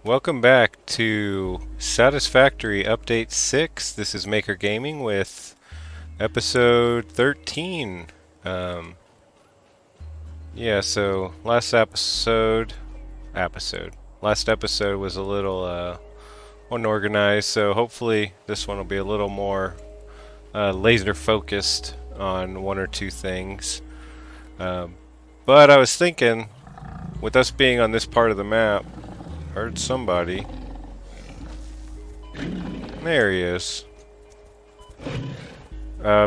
Welcome back to Satisfactory Update 6. This is Maker Gaming with episode 13. Um, so last episode was a little unorganized, so hopefully this one will be a little more laser focused on one or two things. But I was thinking, with us being on this part of the map, heard somebody. There he is.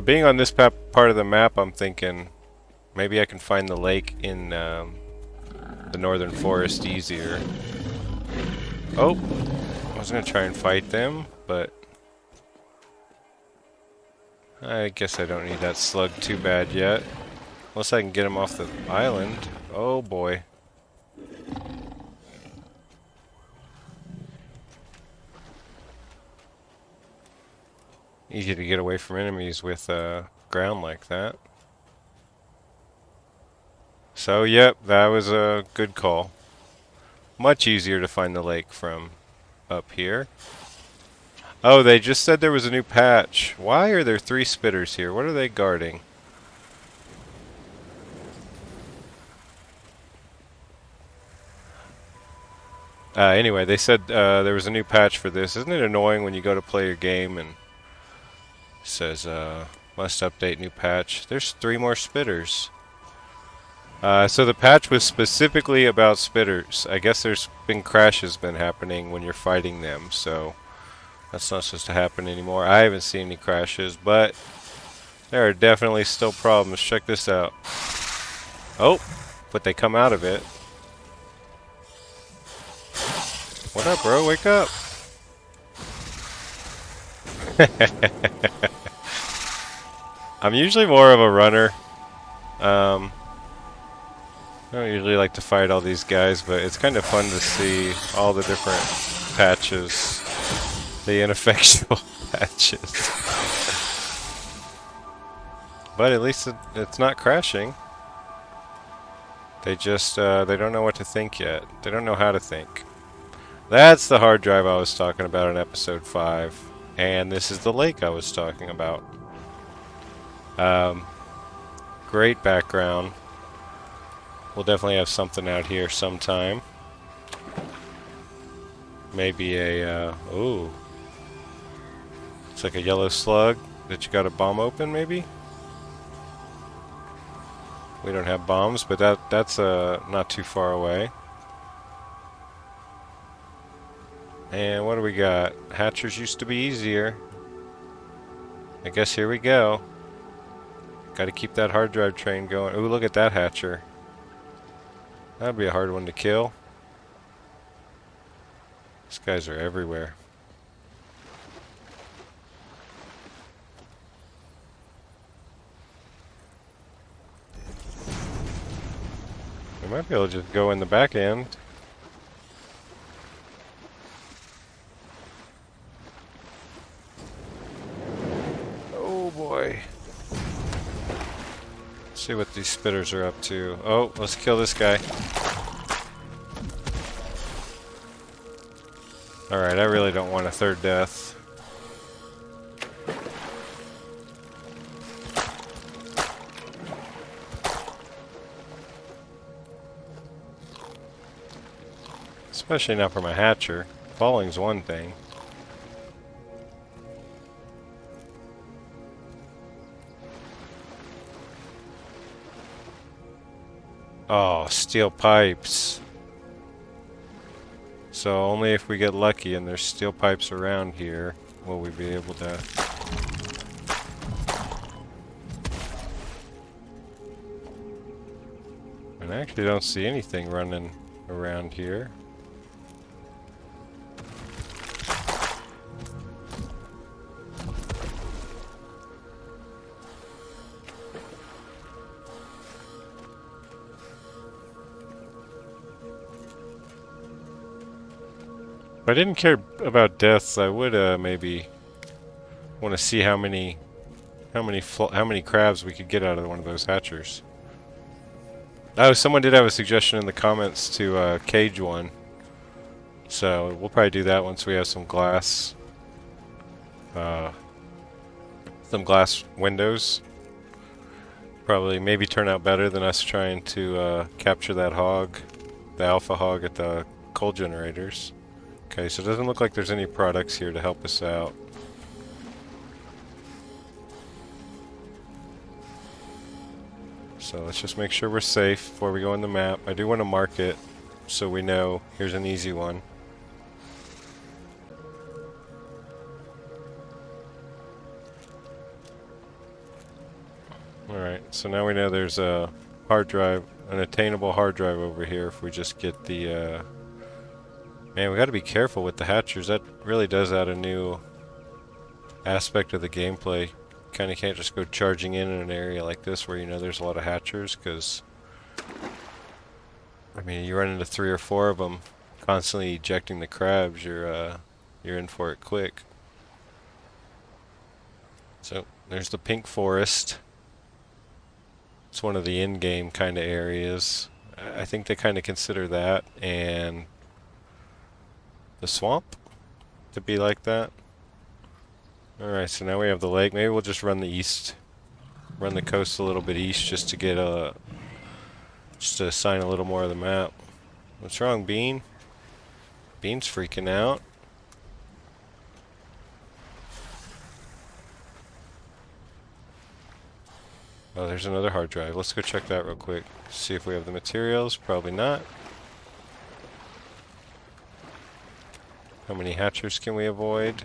Being on this part of the map, I'm thinking maybe I can find the lake in the northern forest easier. Oh, I was gonna try and fight them, but I guess I don't need that slug too bad yet. Unless I can get him off the island. Oh boy. Easy to get away from enemies with ground like that. So, yep, that was a good call. Much easier to find the lake from up here. Oh, they just said there was a new patch. Why are there 3 spitters here? What are they guarding? Anyway, they said there was a new patch for this. Isn't it annoying when you go to play your game and it says must update new patch? There's 3 more spitters. So the patch was specifically about spitters. I guess there's been crashes happening when you're fighting them, so that's not supposed to happen anymore. I haven't seen any crashes, but there are definitely still problems. Check this out. Oh, but they come out of it. What up, bro? Wake up! I'm usually more of a runner. I don't usually like to fight all these guys, but it's kind of fun to see all the different patches. The ineffectual patches. But at least it's not crashing. They just, they don't know what to think yet. They don't know how to think. That's the hard drive I was talking about in episode 5. And this is the lake I was talking about. Great background. We'll definitely have something out here sometime. Maybe a, ooh. It's like a yellow slug that you got a bomb open, maybe? We don't have bombs, but that's not too far away. And what do we got? Hatchers used to be easier. I guess here we go. Got to keep that hard drive train going. Ooh, look at that hatcher. That'd be a hard one to kill. These guys are everywhere. We might be able to just go in the back end. Oh boy. Let's see what these spitters are up to. Oh, let's kill this guy. Alright, I really don't want a third death. Especially not from a hatcher. Falling's one thing. Oh, steel pipes. So only if we get lucky and there's steel pipes around here will we be able to... And I actually don't see anything running around here. If I didn't care about deaths, I would maybe want to see how many crabs we could get out of one of those hatchers. Oh, someone did have a suggestion in the comments to cage one. So we'll probably do that once we have some glass windows. Probably maybe turn out better than us trying to capture that hog, the alpha hog at the coal generators. Okay, so it doesn't look like there's any products here to help us out. So let's just make sure we're safe before we go on the map. I do want to mark it so we know here's an easy one. Alright, so now we know there's a hard drive, an attainable hard drive over here if we just get the, man, we gotta be careful with the hatchers. That really does add a new aspect of the gameplay. Kinda can't just go charging in an area like this where you know there's a lot of hatchers, because, I mean, you run into 3 or 4 of them constantly ejecting the crabs, you're in for it quick. So, there's the pink forest. It's one of the in-game kind of areas. I think they kind of consider that and the swamp to be like that. Alright, so now we have the lake. Maybe we'll just run the east. Run the coast a little bit east just to get just to assign a little more of the map. What's wrong, Bean? Bean's freaking out. Oh, there's another hard drive. Let's go check that real quick. See if we have the materials. Probably not. How many hatchers can we avoid?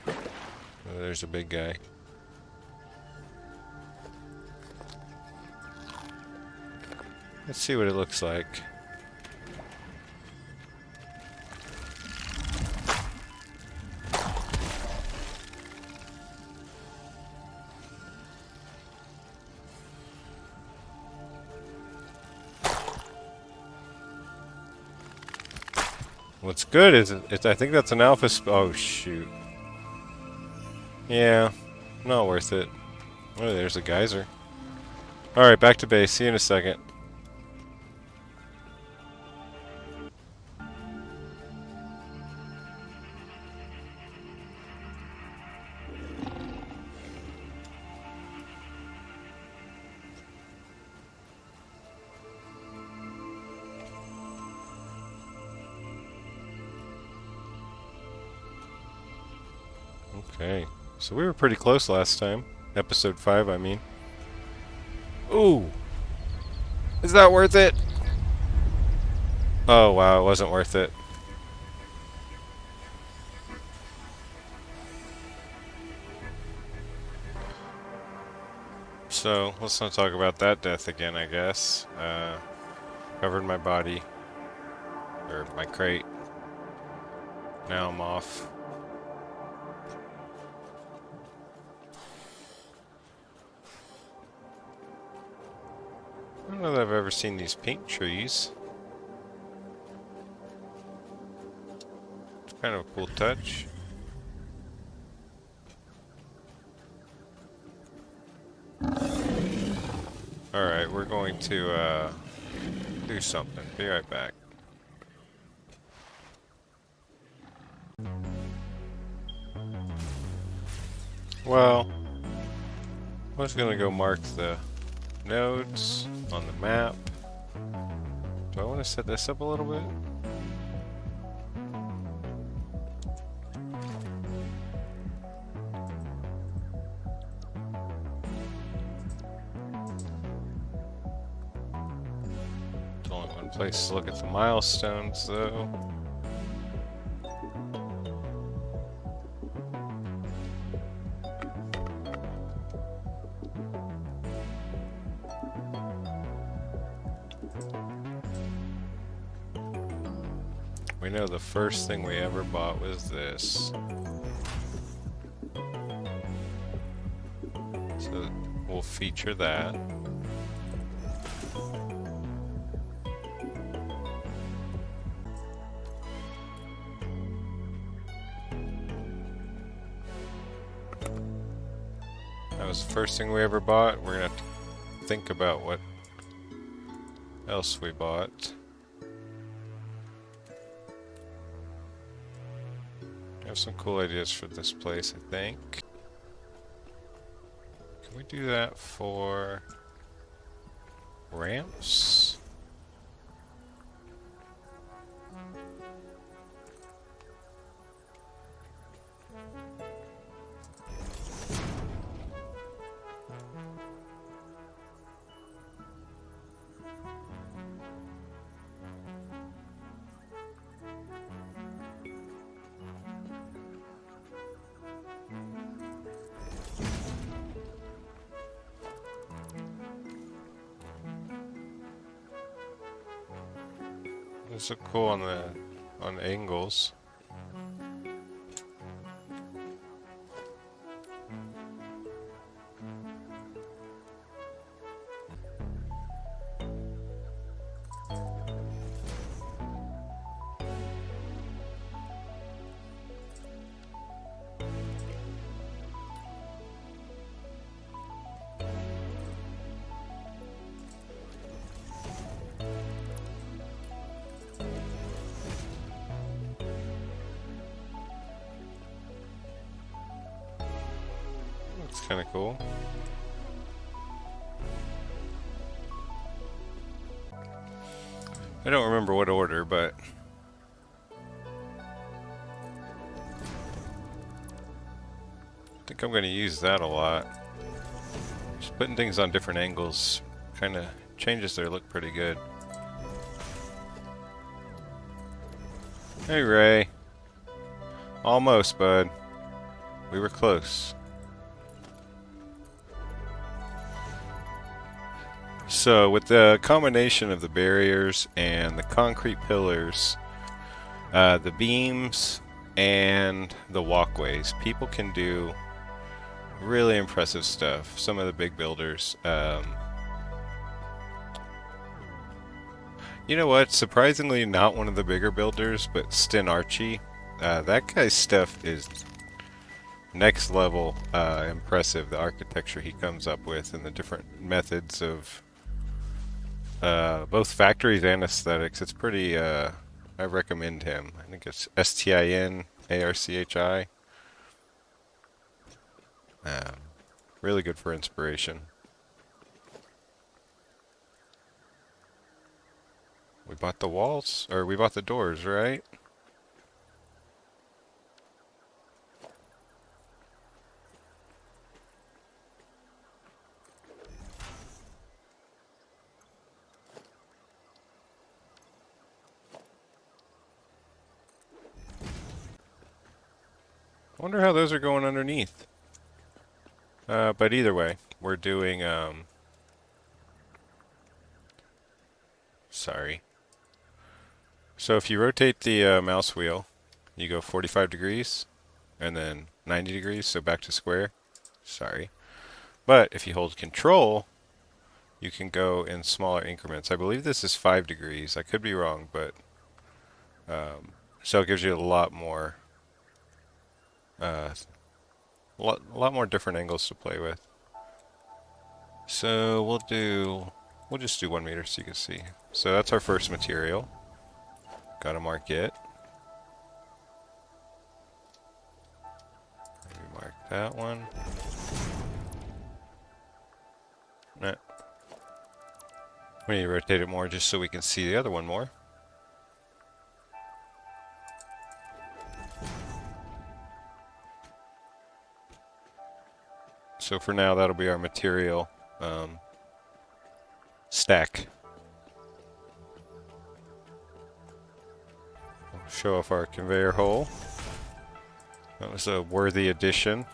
Oh, there's a big guy. Let's see what it looks like. What's good is I think that's an alpha oh shoot. Yeah, not worth it. Oh, there's a geyser. Alright, back to base. See you in a second. Okay, so we were pretty close last time. Episode 5, I mean. Ooh! Is that worth it? Oh wow, it wasn't worth it. So, let's not talk about that death again, I guess. Covered my body. Or my crate. Now I'm off. I don't know that I've ever seen these pink trees. It's kind of a cool touch. Alright, we're going to do something. Be right back. Well, I was gonna go mark the nodes on the map. Do I want to set this up a little bit? There's only one place to look at the milestones, though. We know the first thing we ever bought was this. So we'll feature that. That was the first thing we ever bought. We're gonna have to think about what else we bought. have some cool ideas for this place, I think. Can we do that for ramps? Those look cool on angles. Looks kind of cool. I don't remember what order, but I think I'm going to use that a lot. Just putting things on different angles kind of changes their look pretty good. Hey Ray. Almost, bud. We were close. So with the combination of the barriers and the concrete pillars, the beams and the walkways, people can do really impressive stuff. Some of the big builders. You know what? Surprisingly not one of the bigger builders, but Sten Archie. That guy's stuff is next level impressive. The architecture he comes up with and the different methods of both factories and aesthetics. It's pretty, I recommend him. I think it's STINARCHI. Really good for inspiration. We bought the walls, or we bought the doors, right? I wonder how those are going underneath. But either way, we're doing, sorry. So if you rotate the mouse wheel, you go 45 degrees, and then 90 degrees, so back to square. Sorry. But if you hold control, you can go in smaller increments. I believe this is 5 degrees. I could be wrong, but so it gives you a lot more lot more different angles to play with. So we'll just do 1 meter so you can see. So that's our first material. Gotta mark it. Maybe mark that one. Nah. We need to rotate it more just so we can see the other one more. So for now, that'll be our material stack. We'll show off our conveyor hole. That was a worthy addition.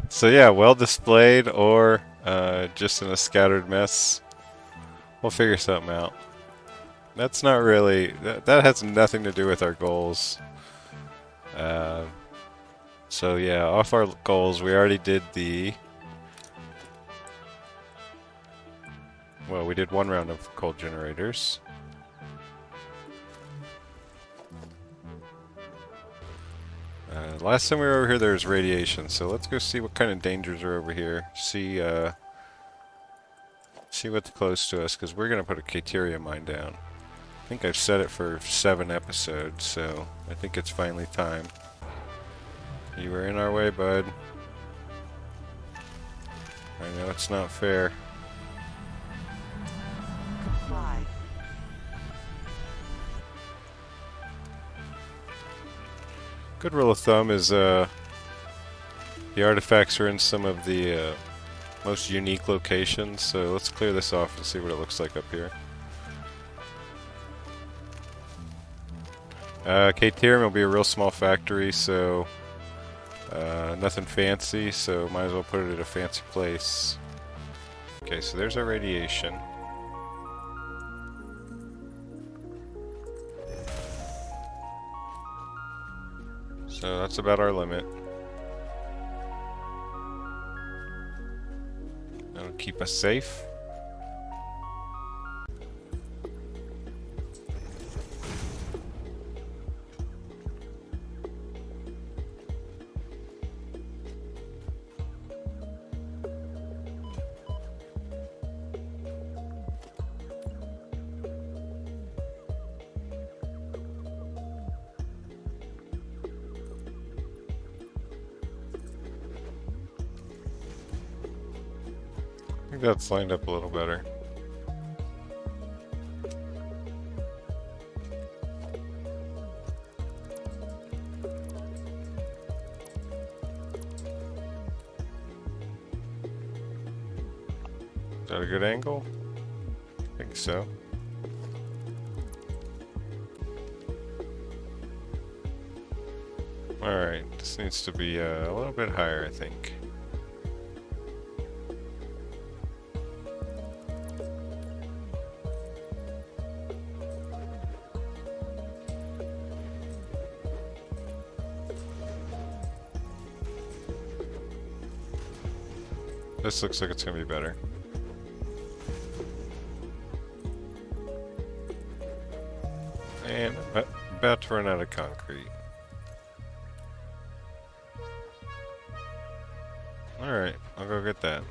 So yeah, well displayed or just in a scattered mess. We'll figure something out. That's not really, that has nothing to do with our goals. So yeah, off our goals, we already did well, we did 1 round of coal generators. Last time we were over here, there was radiation, so let's go see what kind of dangers are over here. See what's close to us, because we're going to put a Caterium mine down. I think I've said it for 7 episodes, so I think it's finally time. You were in our way, bud. I know it's not fair. Comply. Good rule of thumb is the artifacts are in some of the most unique locations, so let's clear this off and see what it looks like up here. Caterium will be a real small factory, so nothing fancy, so might as well put it at a fancy place. Okay, so there's our radiation. So that's about our limit. That'll keep us safe. I think that's lined up a little better. Is that a good angle? I think so. Alright, this needs to be a little bit higher, I think. This looks like it's going to be better. And about to run out of concrete. Alright, I'll go get that.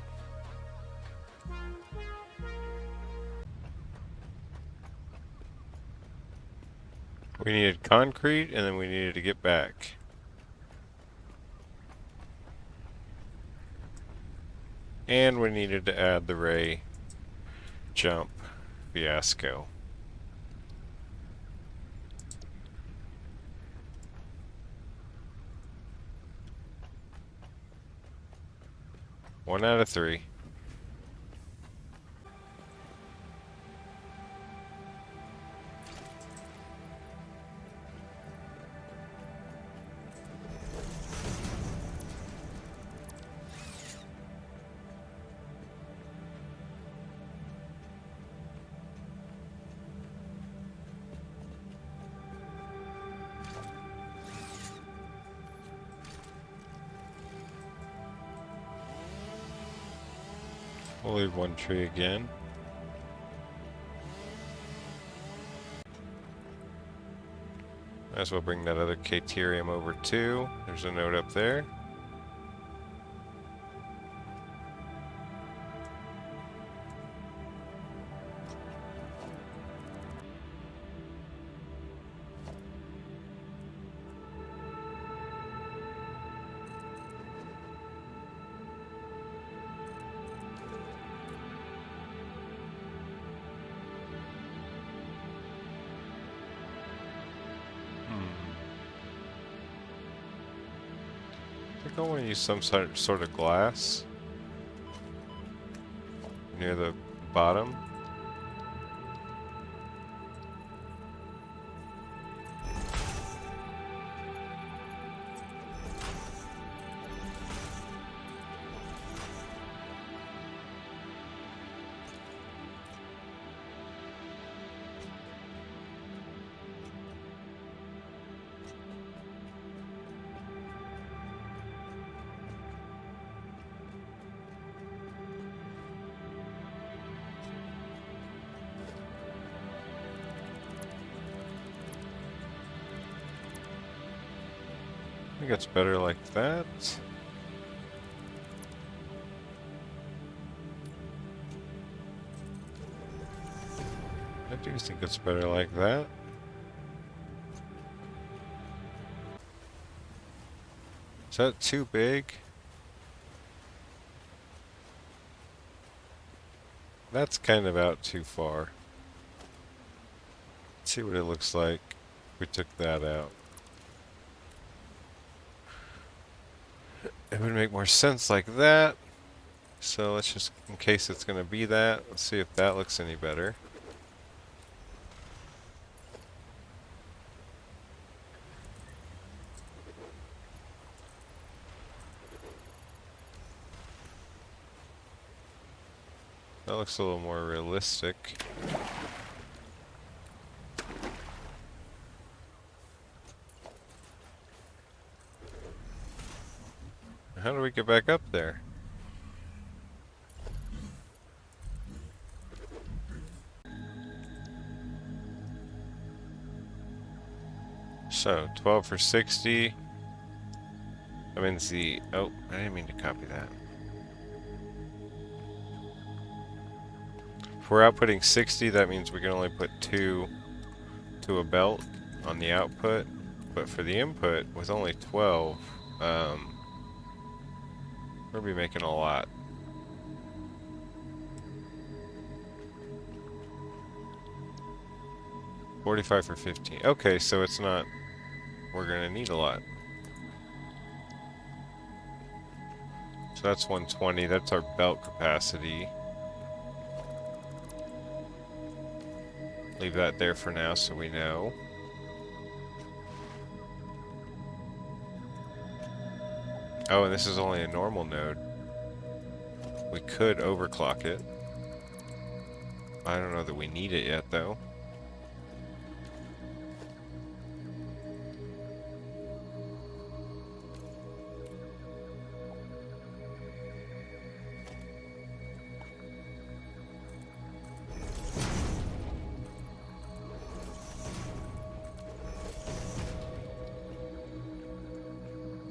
We needed concrete, and then we needed to get back. And we needed to add the ray jump fiasco. One out of 3. We'll leave one tree again. Might as well bring that other Caterium over too. There's a note up there. I think I want to use some sort of glass near the bottom. I think it's better like that. I do think it's better like that. Is that too big? That's kind of out too far. Let's see what it looks like if we took that out. It would make more sense like that. So let's just, in case it's going to be that, let's see if that looks any better. That looks a little more realistic. How do we get back up there? So, 12 for 60. I mean, oh, I didn't mean to copy that. If we're outputting 60, that means we can only put 2 to a belt on the output. But for the input, with only 12, we'll be making a lot. $45 for 15. Okay, so it's not... We're gonna need a lot. So that's 120. That's our belt capacity. Leave that there for now so we know. Oh, and this is only a normal node. We could overclock it. I don't know that we need it yet, though.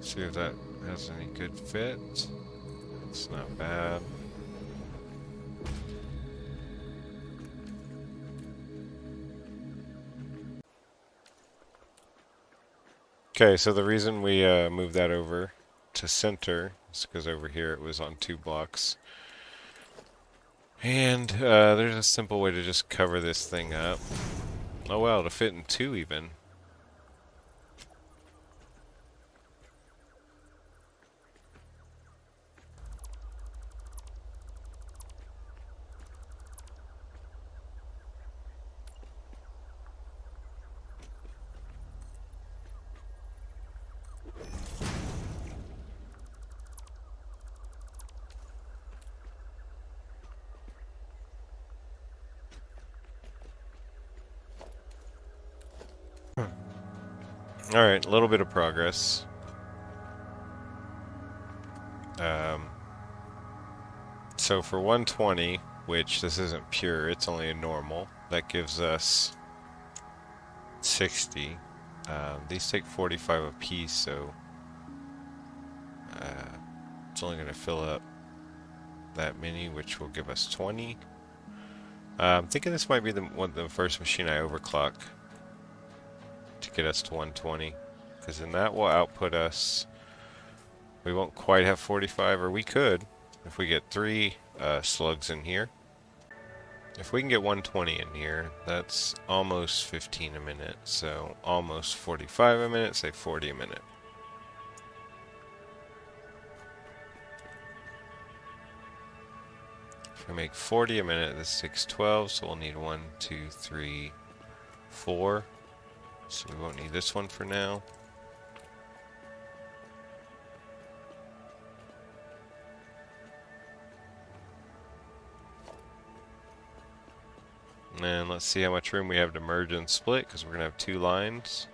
See if that has any good fit. It's not bad. Okay, so the reason we moved that over to center is because over here it was on 2 blocks. And there's a simple way to just cover this thing up. Oh wow, to fit in 2 even. Alright, a little bit of progress. So for 120, which this isn't pure, it's only a normal, that gives us 60. These take 45 apiece, so it's only going to fill up that many, which will give us 20. I'm thinking this might be the first machine I overclock to get us to 120, because then that will output us. We won't quite have 45, or we could if we get 3 slugs in here. If we can get 120 in here, that's almost 15 a minute, so almost 45 a minute, say 40 a minute. If we make 40 a minute, this takes 12, so we'll need 1, 2, 3, 4. So we won't need this one for now. And let's see how much room we have to merge and split, because we're going to have 2 lines.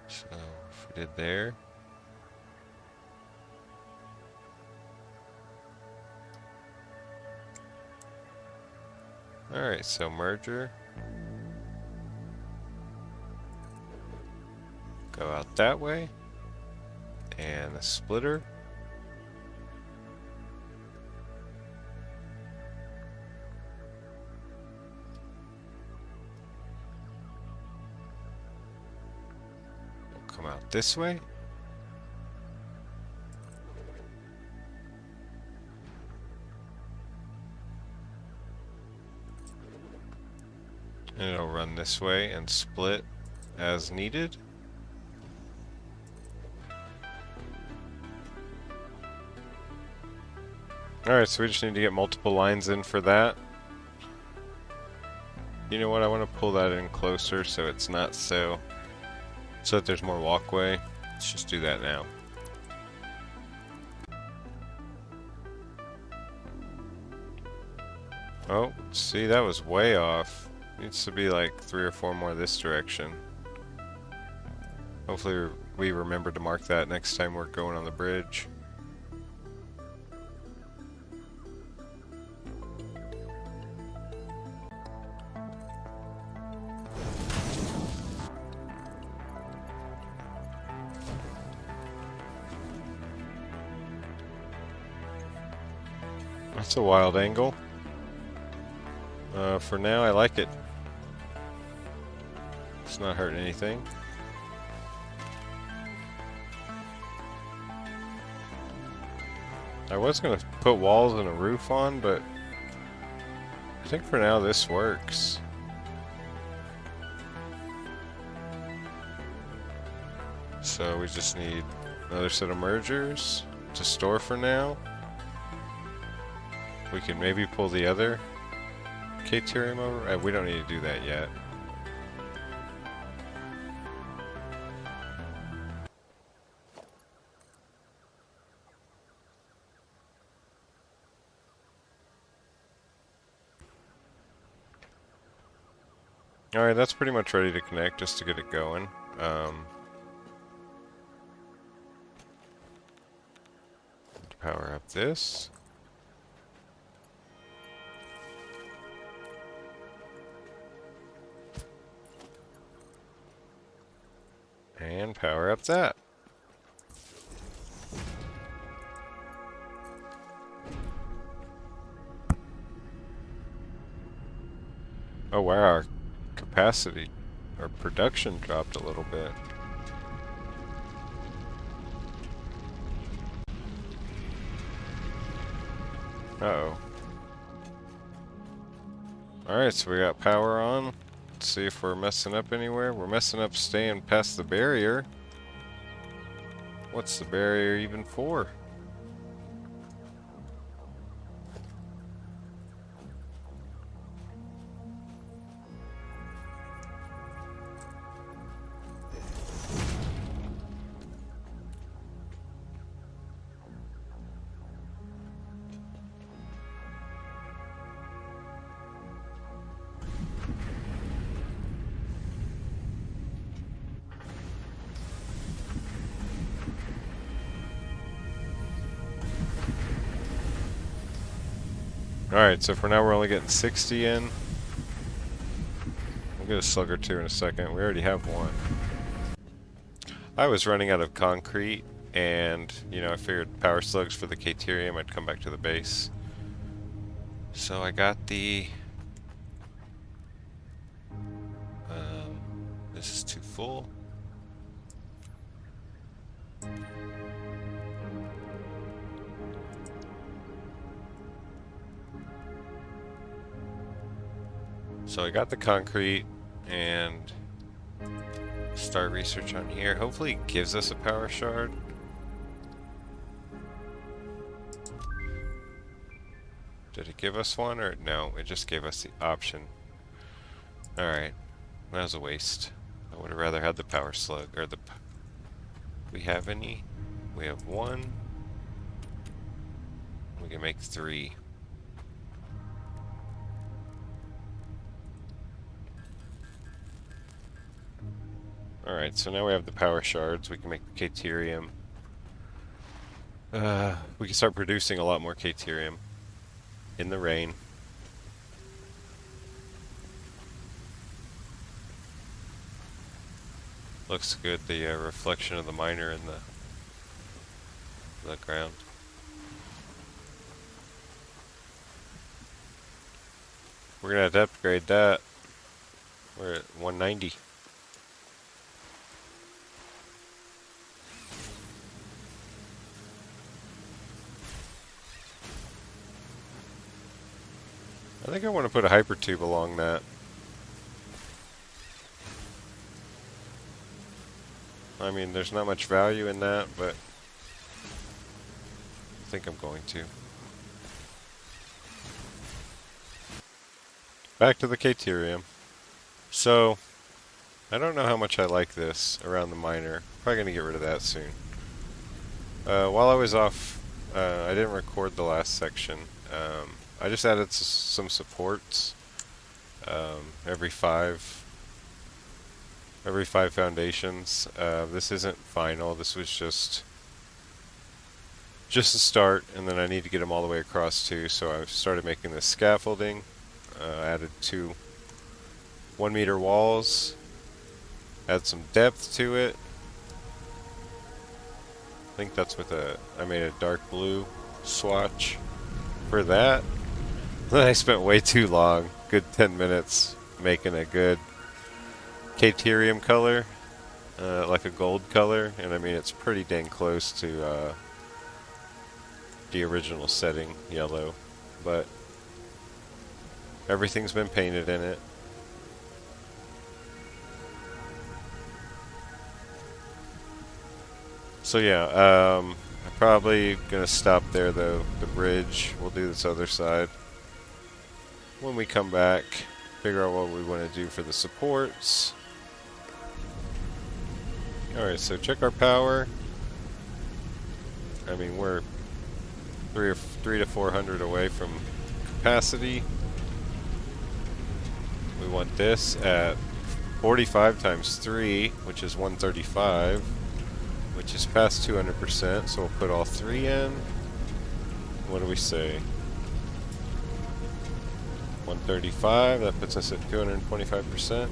So if we did there. Alright, so merger. Go out that way. And the splitter. We'll come out this way. And it'll run this way and split as needed. Alright, so we just need to get multiple lines in for that. You know what, I want to pull that in closer so it's not so that there's more walkway. Let's just do that now. Oh, see, that was way off. Needs to be like 3 or 4 more this direction. Hopefully we remember to mark that next time we're going on the bridge. That's a wild angle. For now, I like it. It's not hurting anything. I was going to put walls and a roof on, but I think for now this works. So we just need another set of mergers to store for now. We can maybe pull the other Caterium over. We don't need to do that yet. Alright, that's pretty much ready to connect just to get it going. Power up this. And power up that. Oh wow, our capacity, our production dropped a little bit. Uh-oh. Alright, so we got power on. Let's see if we're messing up anywhere. We're messing up staying past the barrier. What's the barrier even for? Alright, so for now we're only getting 60 in. We'll get a slug or two in a second. We already have one. I was running out of concrete, and, you know, I figured power slugs for the Caterium, I'd come back to the base. So I got the... this is too full. So I got the concrete and start research on here. Hopefully it gives us a power shard. Did it give us one or no? It just gave us the option. Alright, that was a waste. I would have rather had the power slug or the... We have any? We have one. We can make 3. Alright, so now we have the power shards. We can make the Caterium. We can start producing a lot more Caterium in the rain. Looks good, the reflection of the miner in the ground. We're gonna have to upgrade that. We're at 190. I think I want to put a hypertube along that. I mean, there's not much value in that, but I think I'm going to. Back to the Caterium. So, I don't know how much I like this around the miner. Probably going to get rid of that soon. While I was off, I didn't record the last section. I just added some supports every five foundations. This isn't final. This was just a start, and then I need to get them all the way across too. So I started making this scaffolding. Added 2 1-meter walls. Add some depth to it. I think that's with I made a dark blue swatch for that. Then I spent way too long, good 10 minutes, making a good Caterium color, like a gold color, and I mean it's pretty dang close to the original setting, yellow, but everything's been painted in it. So yeah, I'm probably gonna stop there though. The bridge, we'll do this other side when we come back, figure out what we want to do for the supports. Alright, so check our power. I mean, we're 3 to 400 away from capacity. We want this at 45 times 3, which is 135, which is past 200%, so we'll put all 3 in. What do we say? 135, that puts us at 225%.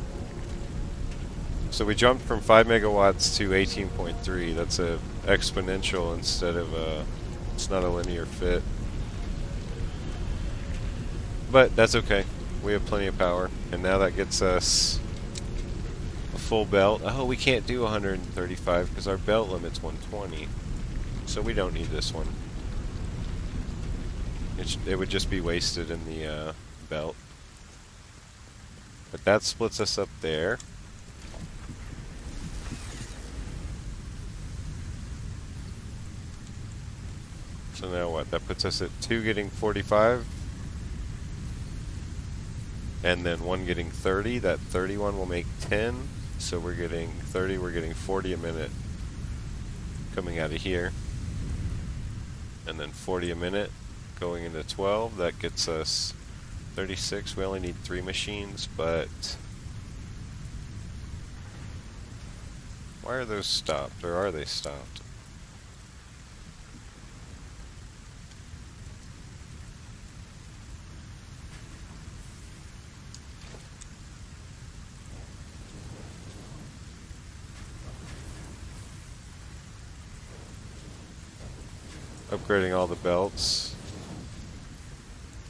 So we jumped from 5 megawatts to 18.3. That's a exponential instead of it's not a linear fit. But that's okay. We have plenty of power. And now that gets us a full belt. Oh, we can't do 135 because our belt limit's 120. So we don't need this one. It would just be wasted in the belt. But that splits us up there. So now what? That puts us at 2 getting 45. And then 1 getting 30. That 31 will make 10. So we're getting 30, we're getting 40 a minute coming out of here. And then 40 a minute going into 12. That gets us 36. We only need 3 machines, but why are those stopped? Or are they stopped? Upgrading all the belts.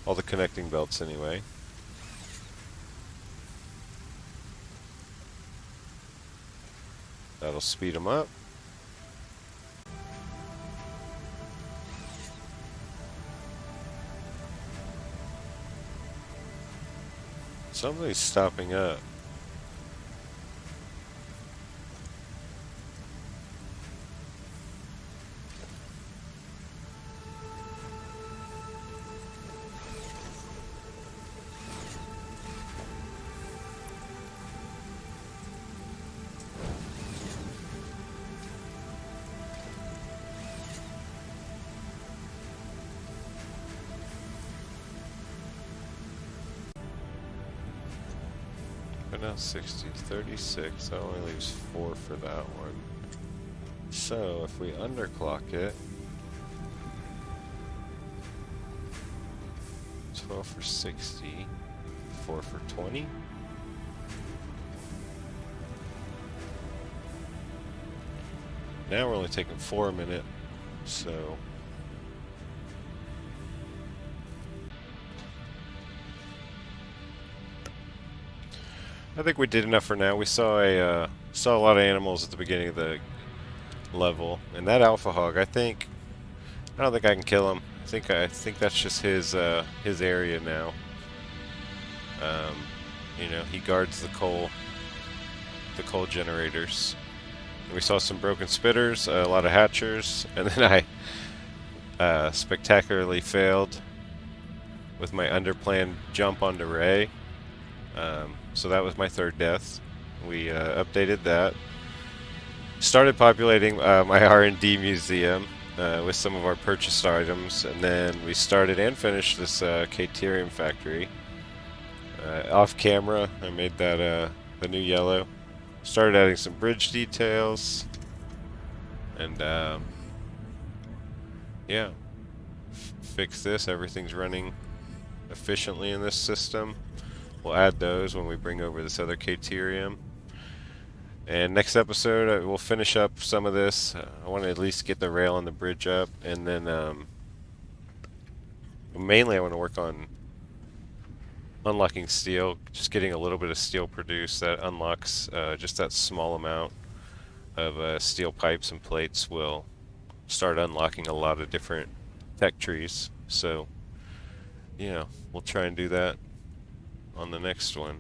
All the connecting belts anyway. That'll speed them up. Somebody's stopping up. But now 60, 36, that only leaves 4 for that one. So if we underclock it, 12 for 60, 4 for 20. now we're only taking 4 a minute, so I think we did enough for now. We saw a lot of animals at the beginning of the level, and that alpha hog, I don't think I can kill him. I think that's just his area now. Um, you know, he guards the coal generators. We saw some broken spitters, a lot of hatchers, and then I spectacularly failed with my underplanned jump onto Ray. So that was my third death. We updated that. Started populating my R&D museum with some of our purchased items, and then we started and finished this Caterium factory. Off camera, I made that the new yellow. Started adding some bridge details, and yeah, fix this. Everything's running efficiently in this system. We'll add those when we bring over this other Caterium. And next episode, we'll finish up some of this. I want to at least get the rail and the bridge up, and then mainly I want to work on unlocking steel, just getting a little bit of steel produced. That unlocks just that small amount of steel pipes and plates will start unlocking a lot of different tech trees. So, you know, we'll try and do that on the next one.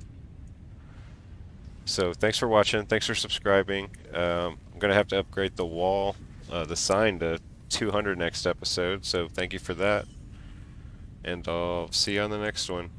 So thanks for watching. Thanks for subscribing. I'm going to have to upgrade the wall, the sign to 200 next episode. So thank you for that. And I'll see you on the next one.